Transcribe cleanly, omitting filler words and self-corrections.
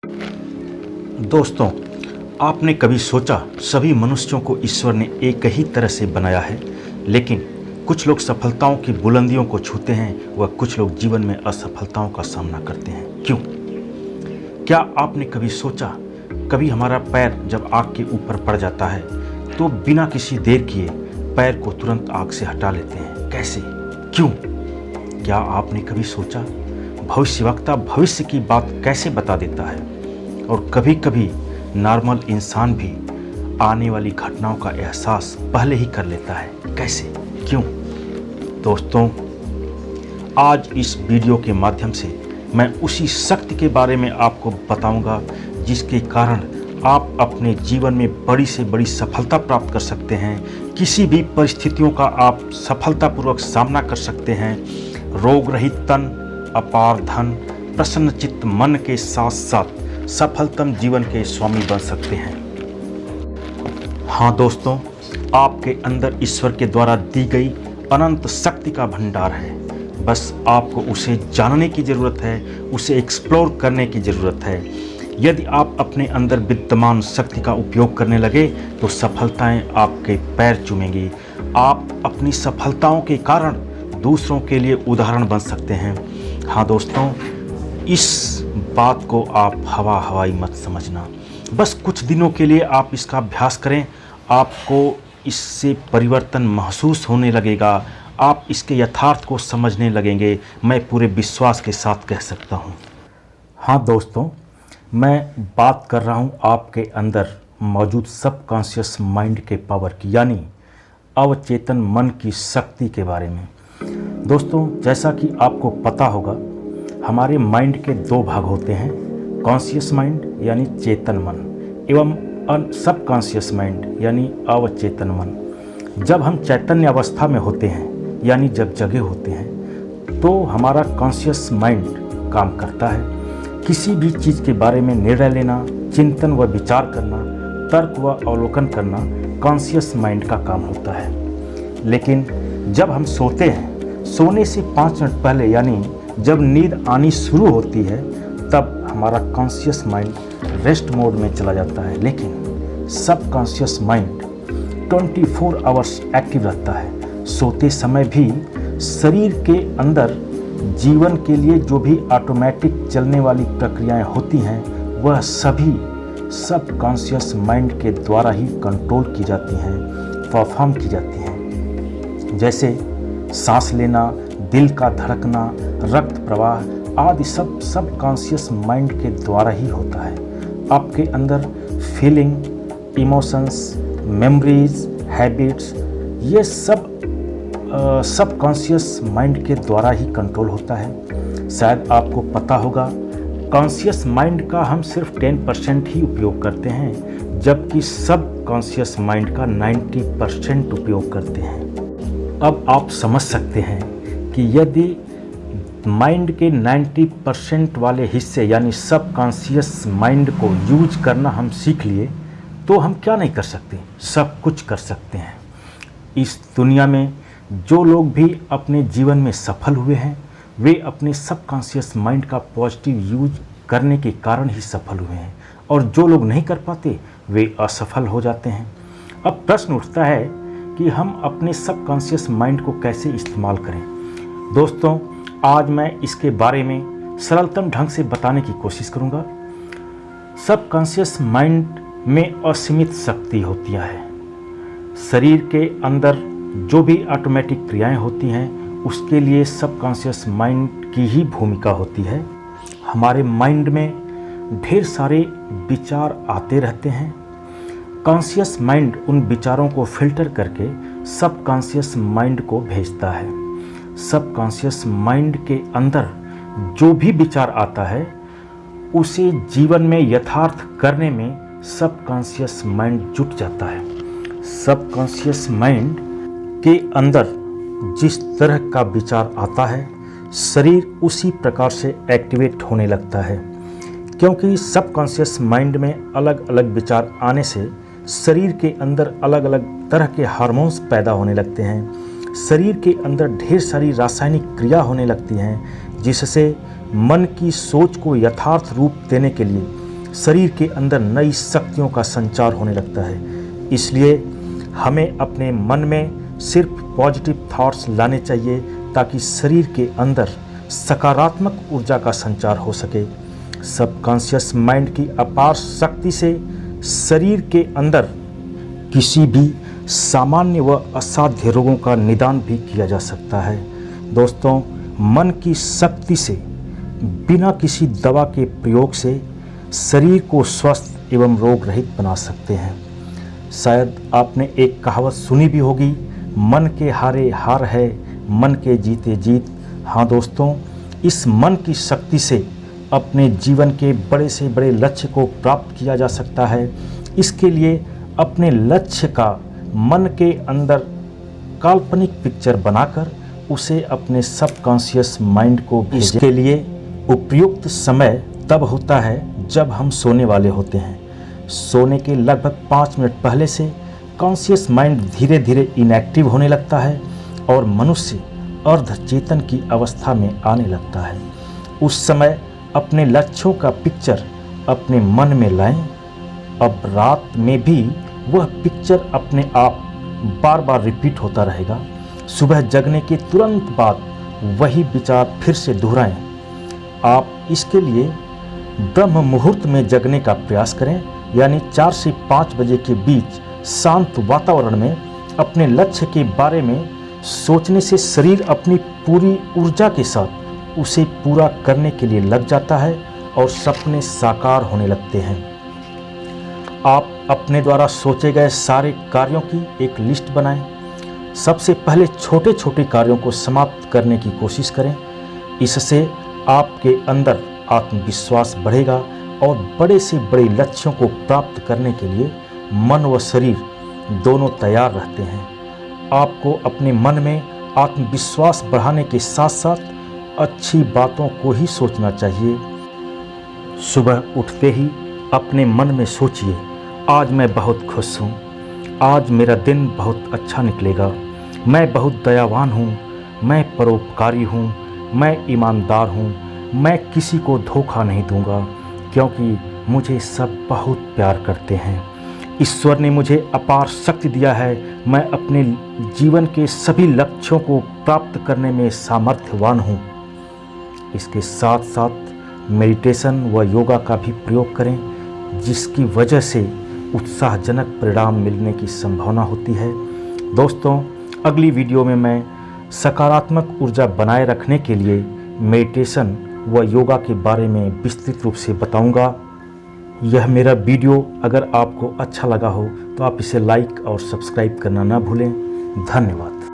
दोस्तों, आपने कभी सोचा सभी मनुष्यों को ईश्वर ने एक ही तरह से बनाया है, लेकिन कुछ लोग सफलताओं की बुलंदियों को छूते हैं व कुछ लोग जीवन में असफलताओं का सामना करते हैं। क्यों? क्या आपने कभी सोचा, कभी हमारा पैर जब आग के ऊपर पड़ जाता है तो बिना किसी देर किए पैर को तुरंत आग से हटा लेते हैं? कैसे? क्यों? क्या आपने कभी सोचा भविष्यवक्ता भविष्य की बात कैसे बता देता है? और कभी कभी नॉर्मल इंसान भी आने वाली घटनाओं का एहसास पहले ही कर लेता है। कैसे? क्यों? दोस्तों, आज इस वीडियो के माध्यम से मैं उसी शक्ति के बारे में आपको बताऊंगा जिसके कारण आप अपने जीवन में बड़ी से बड़ी सफलता प्राप्त कर सकते हैं। किसी भी परिस्थितियों का आप सफलतापूर्वक सामना कर सकते हैं। रोग रहित तन, अपार धन, प्रसन्नचित्त मन के साथ साथ सफलतम जीवन के स्वामी बन सकते हैं। हाँ दोस्तों, आपके अंदर ईश्वर के द्वारा दी गई अनंत शक्ति का भंडार है। बस आपको उसे जानने की ज़रूरत है, उसे एक्सप्लोर करने की ज़रूरत है। यदि आप अपने अंदर विद्यमान शक्ति का उपयोग करने लगे तो सफलताएं आपके पैर चूमेंगी। आप अपनी सफलताओं के कारण दूसरों के लिए उदाहरण बन सकते हैं। हाँ दोस्तों, इस बात को आप हवाई मत समझना। बस कुछ दिनों के लिए आप इसका अभ्यास करें, आपको इससे परिवर्तन महसूस होने लगेगा। आप इसके यथार्थ को समझने लगेंगे। मैं पूरे विश्वास के साथ कह सकता हूँ। हाँ दोस्तों, मैं बात कर रहा हूँ आपके अंदर मौजूद सबकॉन्शियस माइंड के पावर की, यानी अवचेतन मन की शक्ति के बारे में। दोस्तों, जैसा कि आपको पता होगा, हमारे माइंड के दो भाग होते हैं, कॉन्शियस माइंड यानी चेतन मन एवं सबकॉन्शियस माइंड यानी अवचेतन मन। जब हम चैतन्य अवस्था में होते हैं यानी जब जगे होते हैं तो हमारा कॉन्शियस माइंड काम करता है। किसी भी चीज़ के बारे में निर्णय लेना, चिंतन व विचार करना, तर्क व अवलोकन करना कॉन्शियस माइंड का काम होता है। लेकिन जब हम सोते हैं, सोने से 5 मिनट पहले यानी जब नींद आनी शुरू होती है तब हमारा कॉन्शियस माइंड रेस्ट मोड में चला जाता है, लेकिन सबकॉन्शियस माइंड 24 आवर्स एक्टिव रहता है। सोते समय भी शरीर के अंदर जीवन के लिए जो भी ऑटोमेटिक चलने वाली प्रक्रियाएं होती हैं वह सभी सबकॉन्शियस माइंड के द्वारा ही कंट्रोल की जाती हैं, परफॉर्म की जाती हैं। जैसे सांस लेना, दिल का धड़कना, रक्त प्रवाह आदि सब सबकॉन्शियस माइंड के द्वारा ही होता है। आपके अंदर फीलिंग, इमोशंस, मेमोरीज, हैबिट्स ये सब सबकॉन्शियस माइंड के द्वारा ही कंट्रोल होता है। शायद आपको पता होगा, कॉन्शियस माइंड का हम सिर्फ 10% ही उपयोग करते हैं, जबकि सबकॉन्शियस माइंड का 90% उपयोग करते हैं। अब आप समझ सकते हैं कि यदि माइंड के 90% वाले हिस्से यानी सबकॉन्शियस माइंड को यूज करना हम सीख लिए तो हम क्या नहीं कर सकते, सब कुछ कर सकते हैं। इस दुनिया में जो लोग भी अपने जीवन में सफल हुए हैं वे अपने सबकॉन्शियस माइंड का पॉजिटिव यूज करने के कारण ही सफल हुए हैं, और जो लोग नहीं कर पाते वे असफल हो जाते हैं। अब प्रश्न उठता है कि हम अपने सबकॉन्शियस माइंड को कैसे इस्तेमाल करें। दोस्तों, आज मैं इसके बारे में सरलतम ढंग से बताने की कोशिश करूंगा। सबकॉन्शियस माइंड में असीमित शक्ति होती है। शरीर के अंदर जो भी ऑटोमेटिक क्रियाएं होती हैं उसके लिए सबकॉन्शियस माइंड की ही भूमिका होती है। हमारे माइंड में ढेर सारे विचार आते रहते हैं। कॉन्शियस माइंड उन विचारों को फिल्टर करके सबकॉन्शियस माइंड को भेजता है। सबकॉन्शियस माइंड के अंदर जो भी विचार आता है उसे जीवन में यथार्थ करने में सबकॉन्शियस माइंड जुट जाता है। सबकॉन्शियस माइंड के अंदर जिस तरह का विचार आता है शरीर उसी प्रकार से एक्टिवेट होने लगता है, क्योंकि सबकॉन्शियस माइंड में अलग अलग विचार आने से शरीर के अंदर अलग अलग तरह के हार्मोन्स पैदा होने लगते हैं। शरीर के अंदर ढेर सारी रासायनिक क्रिया होने लगती हैं जिससे मन की सोच को यथार्थ रूप देने के लिए शरीर के अंदर नई शक्तियों का संचार होने लगता है। इसलिए हमें अपने मन में सिर्फ पॉजिटिव थॉट्स लाने चाहिए ताकि शरीर के अंदर सकारात्मक ऊर्जा का संचार हो सके। सबकॉन्शियस माइंड की अपार शक्ति से शरीर के अंदर किसी भी सामान्य व असाध्य रोगों का निदान भी किया जा सकता है। दोस्तों, मन की शक्ति से बिना किसी दवा के प्रयोग से शरीर को स्वस्थ एवं रोग रहित बना सकते हैं। शायद आपने एक कहावत सुनी भी होगी, मन के हारे हार है, मन के जीते जीत। हाँ दोस्तों, इस मन की शक्ति से अपने जीवन के बड़े से बड़े लक्ष्य को प्राप्त किया जा सकता है। इसके लिए अपने लक्ष्य का मन के अंदर काल्पनिक पिक्चर बनाकर उसे अपने सबकॉन्शियस माइंड को भेजें। इसके लिए उपयुक्त समय तब होता है जब हम सोने वाले होते हैं। सोने के लगभग 5 मिनट पहले से कॉन्शियस माइंड धीरे धीरे इनएक्टिव होने लगता है और मनुष्य अर्धचेतन की अवस्था में आने लगता है। उस समय अपने लक्ष्यों का पिक्चर अपने मन में लाएं। अब रात में भी वह पिक्चर अपने आप बार बार रिपीट होता रहेगा। सुबह जगने के तुरंत बाद वही विचार फिर से दोहराएं। आप इसके लिए ब्रह्म मुहूर्त में जगने का प्रयास करें, यानी 4 से 5 बजे के बीच शांत वातावरण में अपने लक्ष्य के बारे में सोचने से शरीर अपनी पूरी ऊर्जा के साथ उसे पूरा करने के लिए लग जाता है और सपने साकार होने लगते हैं। आप अपने द्वारा सोचे गए सारे कार्यों की एक लिस्ट बनाएं। सबसे पहले छोटे छोटे कार्यों को समाप्त करने की कोशिश करें। इससे आपके अंदर आत्मविश्वास बढ़ेगा और बड़े से बड़े लक्ष्यों को प्राप्त करने के लिए मन व शरीर दोनों तैयार रहते हैं। आपको अपने मन में आत्मविश्वास बढ़ाने के साथ साथ अच्छी बातों को ही सोचना चाहिए। सुबह उठते ही अपने मन में सोचिए, आज मैं बहुत खुश हूँ, आज मेरा दिन बहुत अच्छा निकलेगा, मैं बहुत दयावान हूँ, मैं परोपकारी हूँ, मैं ईमानदार हूँ, मैं किसी को धोखा नहीं दूंगा क्योंकि मुझे सब बहुत प्यार करते हैं। ईश्वर ने मुझे अपार शक्ति दिया है, मैं अपने जीवन के सभी लक्ष्यों को प्राप्त करने में सामर्थ्यवान हूँ। इसके साथ साथ मेडिटेशन व योगा का भी प्रयोग करें, जिसकी वजह से उत्साहजनक परिणाम मिलने की संभावना होती है। दोस्तों, अगली वीडियो में मैं सकारात्मक ऊर्जा बनाए रखने के लिए मेडिटेशन व योगा के बारे में विस्तृत रूप से बताऊंगा। यह मेरा वीडियो अगर आपको अच्छा लगा हो तो आप इसे लाइक और सब्सक्राइब करना ना भूलें। धन्यवाद।